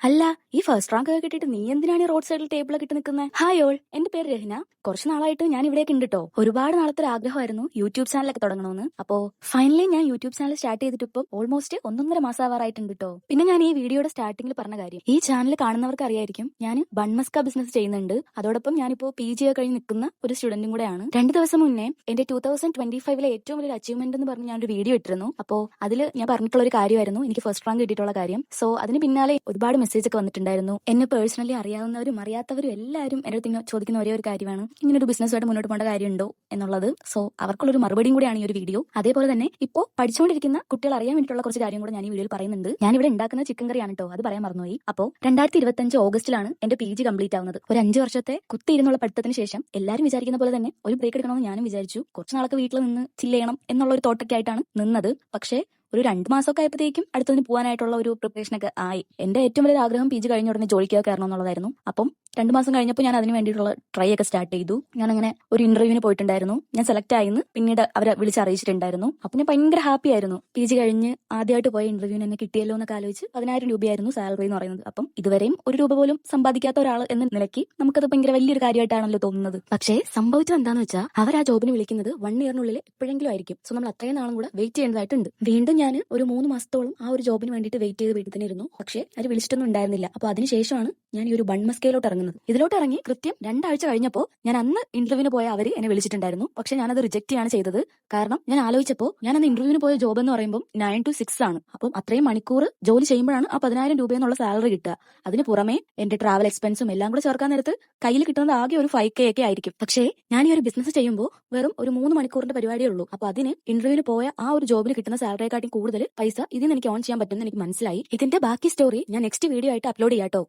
അല്ല, ഈ first rank ഒക്കെ കിട്ടിയിട്ട് നീ എന്തിനാണ് ഈ റോഡ് സൈഡിൽ ടേബിളൊക്കെ ഇട്ട് നിൽക്കുന്നത്? ഹായ് ഓൾ, എന്റെ പേര് രഹ്ന. കുറച്ച് നാളായിട്ട് ഞാൻ ഇവിടേക്ക് ഉണ്ട് ട്ടോ. ഒരുപാട് നാളത്തെ ഒരു ആഗ്രഹമായിരുന്നു യൂട്യൂബ് ചാനലൊക്കെ തുടങ്ങണമെന്ന്. അപ്പോ ഫൈനലി ഞാൻ യൂട്യൂബ് ചാനൽ സ്റ്റാർട്ട് ചെയ്തിട്ട് ഇപ്പം ഓൾമോസ്റ്റ് 1.5 മാസം ആവാറായിട്ടുണ്ട് ട്ടോ. പിന്നെ ഞാൻ ഈ വീഡിയോയുടെ സ്റ്റാർട്ടിംഗിൽ പറഞ്ഞ കാര്യം, ഈ ചാനൽ കാണുന്നവർക്ക് അറിയായിരിക്കും ഞാൻ ബൺമസ്ക ബിസിനസ് ചെയ്യുന്നുണ്ട്. അതോടൊപ്പം ഞാനിപ്പോ PG ഒക്കെ കഴിഞ്ഞ് നിൽക്കുന്ന ഒരു സ്റ്റുഡന്റും കൂടെയാണ്. 2 ദിവസം മുന്നേ എന്റെ 2025 ഏറ്റവും വലിയൊരു അച്ചീവ്മെന്റ് എന്ന് പറഞ്ഞ് ഞാനൊരു വീഡിയോ ഇട്ടിരുന്നു. അപ്പോൾ അതിൽ ഞാൻ പറഞ്ഞിട്ടുള്ള ഒരു കാര്യമായിരുന്നു എനിക്ക് ഫസ്റ്റ് റാങ്ക് കിട്ടിയിട്ടുള്ള കാര്യം. സോ അതിന് പിന്നാലെ ഒരുപാട് മെസ്സേജ് ഒക്കെ വന്നിട്ടുണ്ടായിരുന്നു. എന്നെ പേഴ്സണലി അറിയാവുന്നവരും അറിയാത്തവരും എല്ലാവരും എന്റെ അടുത്ത് ചോദിക്കുന്ന ഒരേ ഒരു കാര്യമാണ്, ഇങ്ങനെ ഒരു ബിസിനസ്സുമായിട്ട് മുന്നോട്ട് പോകേണ്ട കാര്യമുണ്ടോ എന്നുള്ളത്. സോ അവർക്കുള്ളൊരു മറുപടിയും കൂടിയാണ് ഈ ഒരു വീഡിയോ. അതേപോലെ തന്നെ ഇപ്പോൾ പഠിച്ചുകൊണ്ടിരിക്കുന്ന കുട്ടികൾ അറിയാൻ വേണ്ടിയിട്ടുള്ള കുറച്ച് കാര്യം കൂടെ ഞാൻ ഈ വീഡിയോയിൽ പറയുന്നുണ്ട്. ഞാൻ ഇവിടെ ഉണ്ടാക്കുന്ന ചിക്കൻ കറിയാണ് കേട്ടോ, അത് പറയാൻ മറന്നുപോയി. അപ്പോൾ 2025 ഓഗസ്റ്റിലാണ് എന്റെ PG കംപ്ലീറ്റ് ആവുന്നത്. ഒരു 5 വർഷത്തെ കുത്തിയിരുന്നുള്ള പഠിത്തത്തിന് ശേഷം എല്ലാവരും വിചാരിക്കുന്ന പോലെ തന്നെ ഒരു ബ്രേക്ക് എടുക്കണമെന്ന് ഞാനും വിചാരിച്ചു. കുറച്ച് നാളൊക്കെ വീട്ടിൽ നിന്ന് ചില്ല് ചെയ്യണം എന്നുള്ള ഒരു തോട്ടൊക്കെ ആയിട്ടാണ് നിന്നത്. പക്ഷേ ഒരു 2 മാസമൊക്കെ ആയപ്പോഴത്തേക്കും അടുത്തതിന് പോകാനായിട്ടുള്ള ഒരു പ്രിപ്പറേഷൻ ഒക്കെ ആയി. എന്റെ ഏറ്റവും വലിയ ആഗ്രഹം PG കഴിഞ്ഞ ഉടനെ ജോലിക്ക് കയറണം എന്നുള്ളതായിരുന്നു. അപ്പം 2 മാസം കഴിഞ്ഞപ്പോൾ ഞാൻ അതിന് വേണ്ടിയിട്ടുള്ള ട്രൈ ഒക്കെ സ്റ്റാർട്ട് ചെയ്തു. ഞാൻ അങ്ങനെ ഒരു ഇന്റർവ്യൂവിന് പോയിട്ടുണ്ടായിരുന്നു. ഞാൻ സെലക്ട് ആയിന്ന് പിന്നീട് അവരെ വിളിച്ചറിയിച്ചിട്ടുണ്ടായിരുന്നു. അപ്പൊ ഞാൻ ഭയങ്കര ഹാപ്പി ആയിരുന്നു. PG കഴിഞ്ഞ് ആദ്യമായിട്ട് പോയ ഇന്റർവ്യൂവിന് എന്നെ കിട്ടിയല്ലോ എന്നൊക്കെ ആലോചിച്ച് 10,000 രൂപയായിരുന്നു സാലറി എന്ന് പറയുന്നത്. അപ്പം ഇതുവരെയും 1 രൂപ പോലും സമ്പാദിക്കാത്ത ഒരാൾ എന്ന നിലയ്ക്ക് നമുക്കത് ഭയങ്കര വലിയൊരു കാര്യമായിട്ടാണല്ലോ തോന്നുന്നത്. പക്ഷേ സംഭവിച്ചത് എന്താണെന്ന് വെച്ചാൽ അവർ ആ ജോബിന് വിളിക്കുന്നത് 1 ഇയറിനുള്ളിൽ എപ്പോഴെങ്കിലും ആയിരിക്കും. സോ നമ്മൾ അത്രയും നാളും കൂടെ വെയിറ്റ് ചെയ്യേണ്ടതായിട്ടുണ്ട്. വീണ്ടും ഞാൻ ഒരു 3 മാസത്തോളം ആ ഒരു ജോബിന് വേണ്ടിയിട്ട് വെയിറ്റ് ചെയ്ത് വീട്ടിൽ തന്നെ ഇരുന്നു. പക്ഷേ അവർ വിളിച്ചിട്ടൊന്നും ഉണ്ടായിരുന്നില്ല. അപ്പൊ അതിനുശേഷമാണ് ഞാൻ ഈ ഒരു ബൺമസ്കയിലോട്ട് ഇറങ്ങുന്നത്. ഇതിലോട്ട് ഇറങ്ങി കൃത്യം 2 ആഴ്ച കഴിഞ്ഞപ്പോൾ ഞാൻ അന്ന് ഇന്റർവ്യൂവിന് പോയ അവർ എന്നെ വിളിച്ചിട്ടുണ്ടായിരുന്നു. പക്ഷെ ഞാനത് റിജക്ട് ചെയ്യാണ് ചെയ്തത്. കാരണം ഞാൻ ആലോചിച്ചപ്പോൾ ഞാൻ അന്ന് ഇന്റർവ്യൂവിന് പോയ ജോബ് എന്ന് പറയുമ്പോൾ 9 to 6 ആണ്. അപ്പം അത്രയും മണിക്കൂർ ജോലി ചെയ്യുമ്പോഴാണ് ആ 10,000 രൂപ എന്നുള്ള സാലറി കിട്ടുക. അതിന് പുറമെ എന്റെ ട്രാവൽ എക്സ്പെൻസും എല്ലാം കൂടെ ചേർക്കാൻ നേരത്ത് കയ്യിൽ കിട്ടുന്നത് ആകെ ഒരു 5K ഒക്കെ ആയിരിക്കും. പക്ഷേ ഞാൻ ഈ ഒരു ബിസിനസ് ചെയ്യുമ്പോൾ വെറും ഒരു 3 മണിക്കൂറിന്റെ പരിപാടിയേ ഉള്ളൂ. അപ്പൊ അതിന് ഇന്റർവ്യൂവിന് പോയ ആ ഒരു ജോബിന് കിട്ടുന്ന സാലറിയെക്കാട്ടും കൂടുതൽ പൈസ ഇതിന് എനിക്ക് ഓൺ ചെയ്യാൻ പറ്റുമെന്ന് എനിക്ക് മനസ്സിലായി. ഇതിന്റെ ബാക്കി സ്റ്റോറി ഞാൻ നെക്സ്റ്റ് വീഡിയോ ആയിട്ട് അപ്ലോഡ് ചെയ്യാട്ടോ.